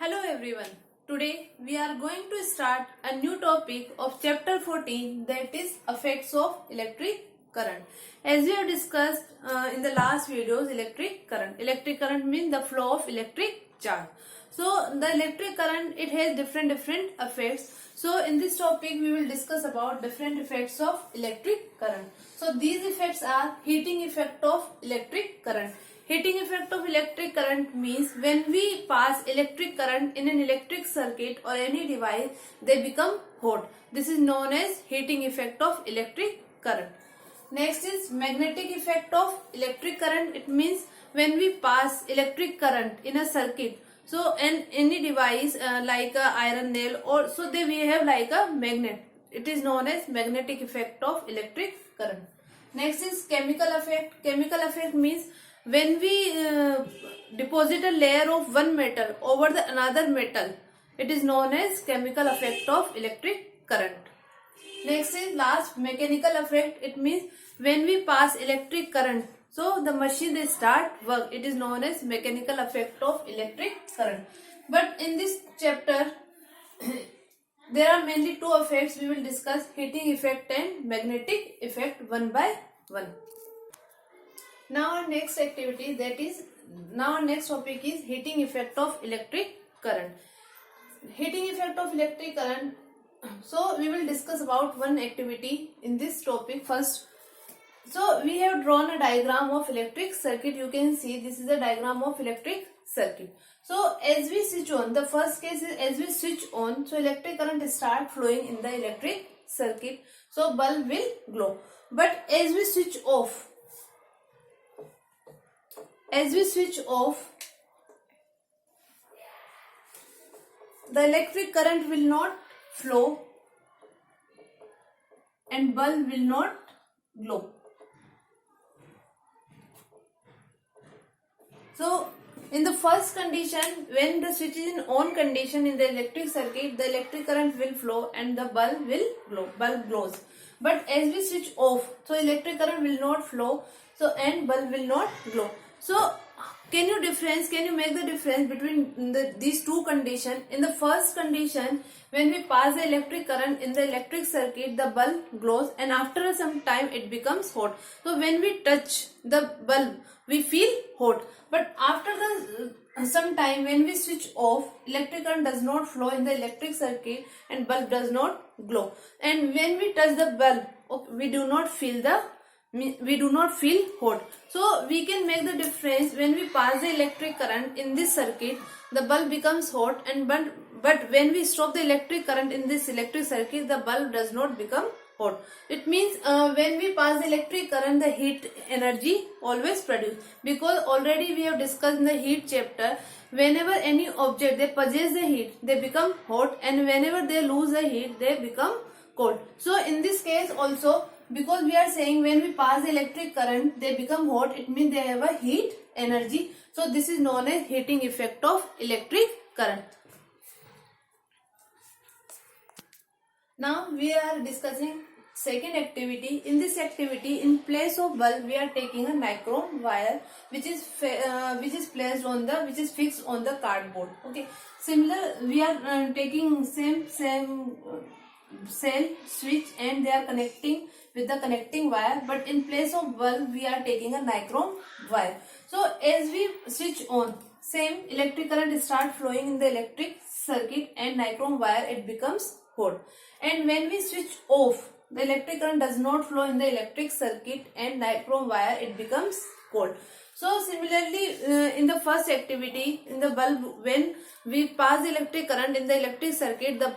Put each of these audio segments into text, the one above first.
Hello everyone. Today we are going to start a new topic of chapter 14, that is effects of electric current. As we have discussed in the last videos, electric current. Electric current means the flow of electric charge. So the electric current, it has different effects. So in this topic we will discuss about different effects of electric current. So these effects are heating effect of electric current. Heating effect of electric current means when we pass electric current in an electric circuit or any device, they become hot. This is known as heating effect of electric current. Next is magnetic effect of electric current. It means when we pass electric current in a circuit, so in any device like a iron nail, or so they we have like a magnet. It is known as magnetic effect of electric current. Next is chemical effect. Chemical effect means when we deposit a layer of one metal over the another metal, it is known as chemical effect of electric current. Next is last, mechanical effect. It means when we pass electric current, so the machine they start work. It is known as mechanical effect of electric current. But in this chapter there are mainly two effects. We will discuss heating effect and magnetic effect one by one. Now our next activity, now our next topic is heating effect of electric current. Heating effect of electric current. So we will discuss about one activity in this topic first. So we have drawn a diagram of electric circuit. You can see this is a diagram of electric circuit. So as we switch on, the first case is as we switch on, so electric current start flowing in the electric circuit. So bulb will glow. But as we switch off, the electric current will not flow and bulb will not glow. So in the first condition, when the switch is in on condition in the electric circuit, the electric current will flow and the bulb will glow. Bulb glows. But as we switch off, so electric current will not flow, so and bulb will not glow. So can you make the difference between these two conditions? In the first condition, when we pass the electric current in the electric circuit, the bulb glows and after some time it becomes hot. So when we touch the bulb, we feel hot. But after some time, when we switch off, electric current does not flow in the electric circuit and bulb does not glow. And when we touch the bulb, we do not feel hot. So we can make the difference. When we pass the electric current in this circuit, the bulb becomes hot, and but when we stop the electric current in this electric circuit, the bulb does not become hot. It means when we pass the electric current, the heat energy always produced, because already we have discussed in the heat chapter, whenever any object they possess the heat, they become hot, and whenever they lose the heat, they become cold. So in this case also, because we are saying when we pass the electric current, they become hot, it means they have a heat energy. So this is known as heating effect of electric current. Now we are discussing second activity. In this activity, in place of bulb, we are taking a nichrome wire which is fixed on the cardboard. Okay. Similar, we are taking same cell switch and they are connecting with the connecting wire, but in place of bulb we are taking a nichrome wire. So as we switch on, same electric current start flowing in the electric circuit and nichrome wire, it becomes hot. And when we switch off, the electric current does not flow in the electric circuit and nichrome wire, it becomes cold. So similarly, in the first activity, in the bulb, when we pass the electric current in the electric circuit, the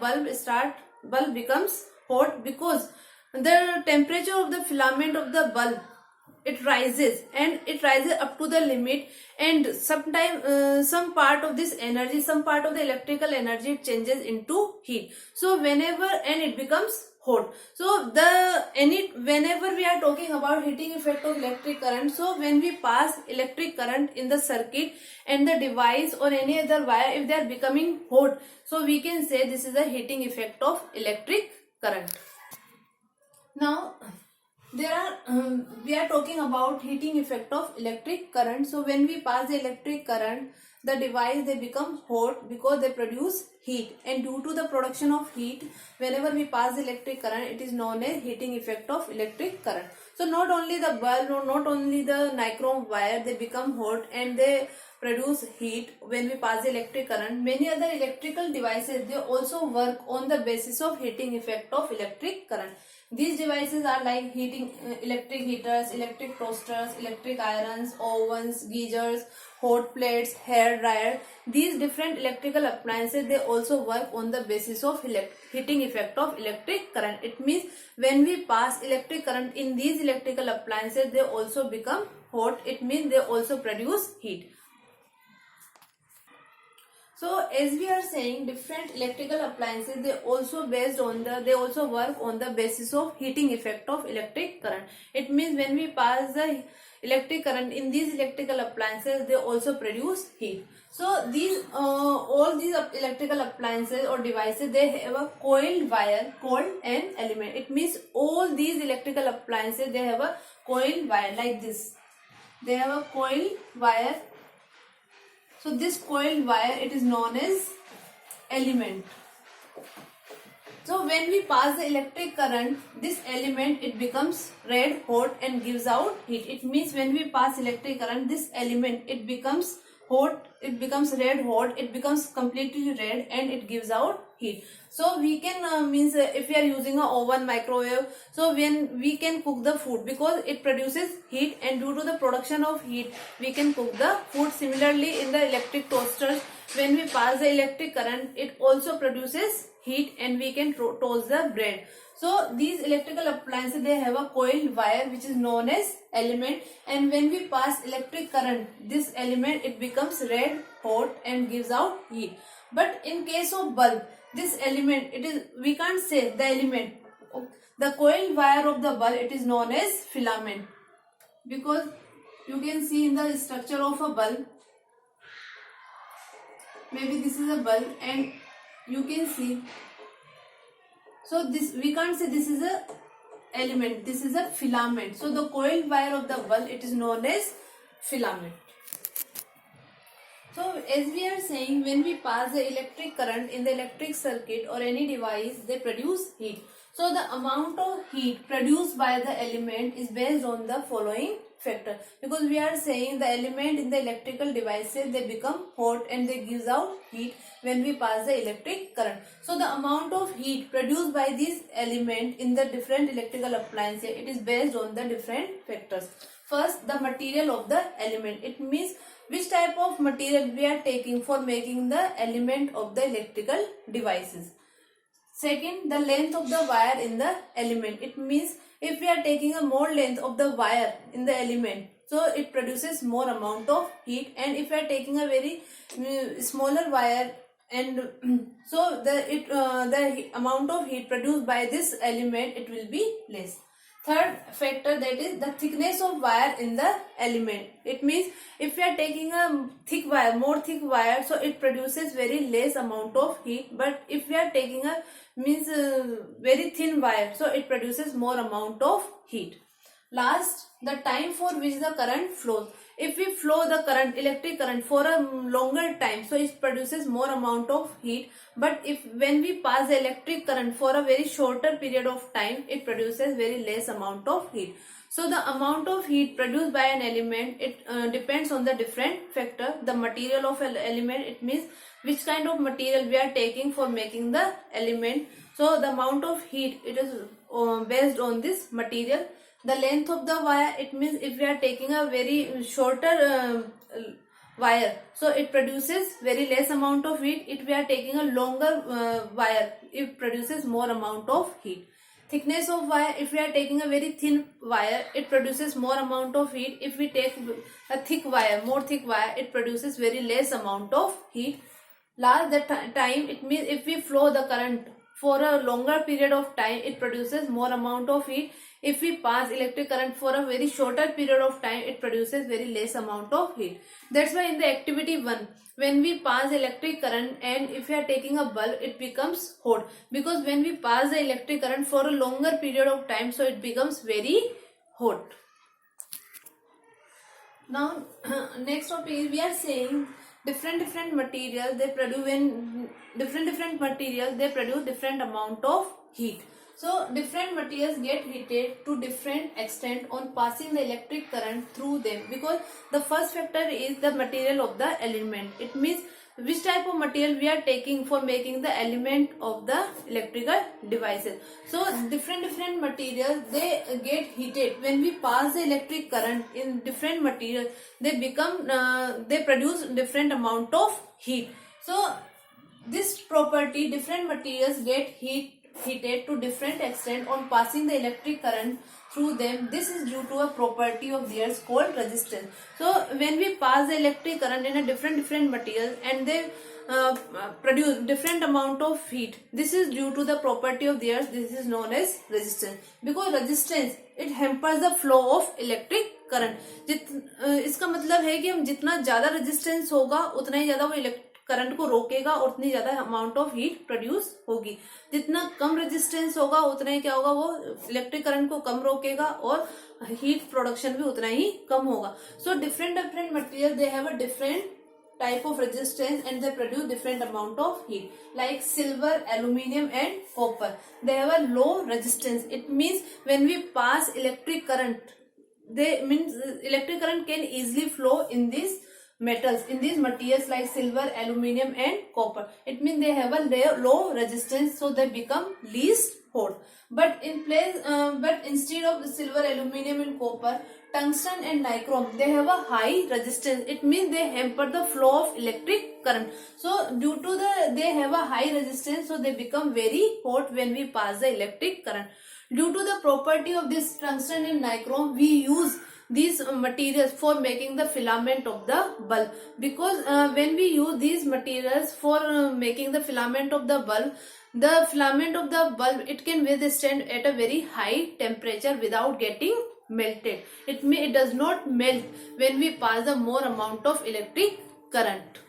bulb becomes hot because the temperature of the filament of the bulb, it rises up to the limit, and sometimes some part of this energy, some part of the electrical energy, it changes into heat. So it becomes hot. So whenever we are talking about heating effect of electric current, so when we pass electric current in the circuit and the device or any other wire, if they are becoming hot, so we can say this is a heating effect of electric current. Now we are talking about heating effect of electric current. So when we pass the electric current, the device they become hot because they produce heat, and due to the production of heat, whenever we pass the electric current, it is known as heating effect of electric current. So not only the bulb or not only the nichrome wire they become hot and they produce heat when we pass the electric current, many other electrical devices they also work on the basis of heating effect of electric current. These devices are like electric heaters, electric toasters, electric irons, ovens, geysers, hot plates, hair dryer. These different electrical appliances they also work on the basis of heating effect of electric current. It means when we pass electric current in these electrical appliances, they also become hot. It means they also produce heat. So as we are saying, different electrical appliances they also work on the basis of heating effect of electric current. It means when we pass the electric current in these electrical appliances, they also produce heat. So these all these electrical appliances or devices they have a coiled wire called an element. It means all these electrical appliances they have a coiled wire like this. They have a coiled wire. So this coiled wire it is known as element. So when we pass the electric current, this element it becomes red hot and gives out heat. It means when we pass electric current, this element it becomes hot, it becomes red hot, it becomes completely red and it gives out heat. So we can if we are using a oven, microwave, so when we can cook the food because it produces heat, and due to the production of heat we can cook the food. Similarly in the electric toasters, when we pass the electric current, it also produces heat and we can toast the bread. So these electrical appliances they have a coiled wire which is known as element, and when we pass electric current, this element it becomes red hot and gives out heat. But in case of bulb, this element we can't say the element, the coiled wire of the bulb it is known as filament, because you can see in the structure of a bulb, maybe this is a bulb and you can see, so this we can't say this is a element, this is a filament. So the coiled wire of the bulb it is known as filament. So as we are saying, when we pass the electric current in the electric circuit or any device, they produce heat. So the amount of heat produced by the element is based on the following factor, because we are saying the element in the electrical devices they become hot and they gives out heat when we pass the electric current. So the amount of heat produced by this element in the different electrical appliances it is based on the different factors. First, the material of the element. It means which type of material we are taking for making the element of the electrical devices. Second, the length of the wire in the element. It means if we are taking a more length of the wire in the element, so it produces more amount of heat, and if we are taking a very smaller wire, and so the amount of heat produced by this element it will be less. Third factor, that is the thickness of wire in the element. It means if we are taking a thick wire, more thick wire, so it produces very less amount of heat, but if we are taking a very thin wire, so it produces more amount of heat. Last, the time for which the current flows. If we flow the current, electric current for a longer time, so it produces more amount of heat. But when we pass the electric current for a very shorter period of time, it produces very less amount of heat. So the amount of heat produced by an element, it depends on the different factor. The material of an element, it means which kind of material we are taking for making the element. So the amount of heat, it is based on this material. The length of the wire, it means if we are taking a very shorter wire, so it produces very less amount of heat. If we are taking a longer wire, it produces more amount of heat. Thickness of wire, if we are taking a very thin wire, it produces more amount of heat. If we take a thick wire, more thick wire, it produces very less amount of heat. Last, the time, it means if we flow the current for a longer period of time, it produces more amount of heat. If we pass electric current for a very shorter period of time, it produces very less amount of heat. That's why in the activity 1, when we pass electric current and if we are taking a bulb, it becomes hot, because when we pass the electric current for a longer period of time, so it becomes very hot. Now next topic is, we are saying different materials they produce different materials they produce different amount of heat. So different materials get heated to different extent on passing the electric current through them, because the first factor is the material of the element. It means which type of material we are taking for making the element of the electrical devices. So different materials they get heated when we pass the electric current in different materials. They produce different amount of heat. So this property, different materials get heated to different extent on passing the electric current through them. This is due to a property of theirs called resistance. So when we pass the electric current in a different materials and they produce different amount of heat, this is due to the property of theirs. This is known as resistance, because resistance it hampers the flow of electric current. इसका मतलब है कि हम जितना ज्यादा resistance होगा उतना ही ज्यादा वो करंट को रोकेगा और उतनी ज्यादा अमाउंट ऑफ हीट प्रोड्यूस होगी. जितना कम रेजिस्टेंस होगा उतना ही क्या होगा, वो इलेक्ट्रिक करंट को कम रोकेगा और हीट प्रोडक्शन भी उतना ही कम होगा. सो different material they have a different type of resistance and they produce different amount of heat. Like silver, aluminium and copper, they have a low resistance. It means when we pass electric current, electric current can easily flow in these metals, in these materials like silver, aluminium and copper. It means they have a low resistance, so they become least hot. But instead of silver, aluminium and copper, tungsten and nichrome, they have a high resistance. It means they hamper the flow of electric current. So due to they have a high resistance, so they become very hot when we pass the electric current. Due to the property of this tungsten and nichrome, we use these materials for making the filament of the bulb, because when we use these materials for making the filament of the bulb, it can withstand at a very high temperature without getting melted. It does not melt when we pass the more amount of electric current.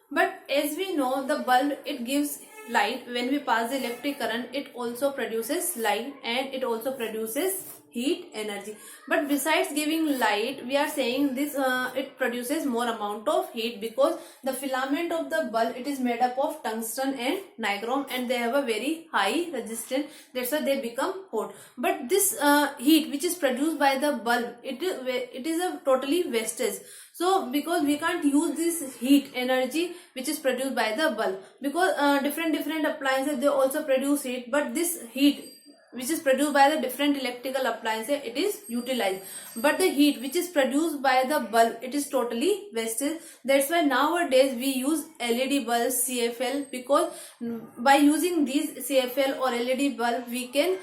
But as we know, the bulb it gives light. When we pass the electric current, it also produces light and it also produces heat energy. But besides giving light, we are saying this it produces more amount of heat, because the filament of the bulb it is made up of tungsten and nichrome and they have a very high resistance. That's why they become hot. But this heat which is produced by the bulb, it is a totally wastage. So because we can't use this heat energy which is produced by the bulb, because different appliances they also produce heat, but this heat which is produced by the different electrical appliances it is utilized, but the heat which is produced by the bulb it is totally wasted. That's why nowadays we use LED bulbs, CFL, because by using these CFL or LED bulb we can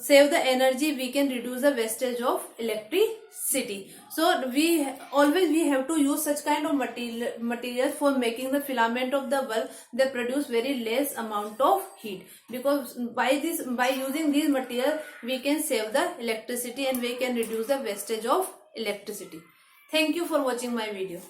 save the energy, we can reduce the wastage of electricity. So we have to use such kind of materials for making the filament of the bulb. They produce very less amount of heat, because by using these materials we can save the electricity and we can reduce the wastage of electricity. Thank you for watching my video.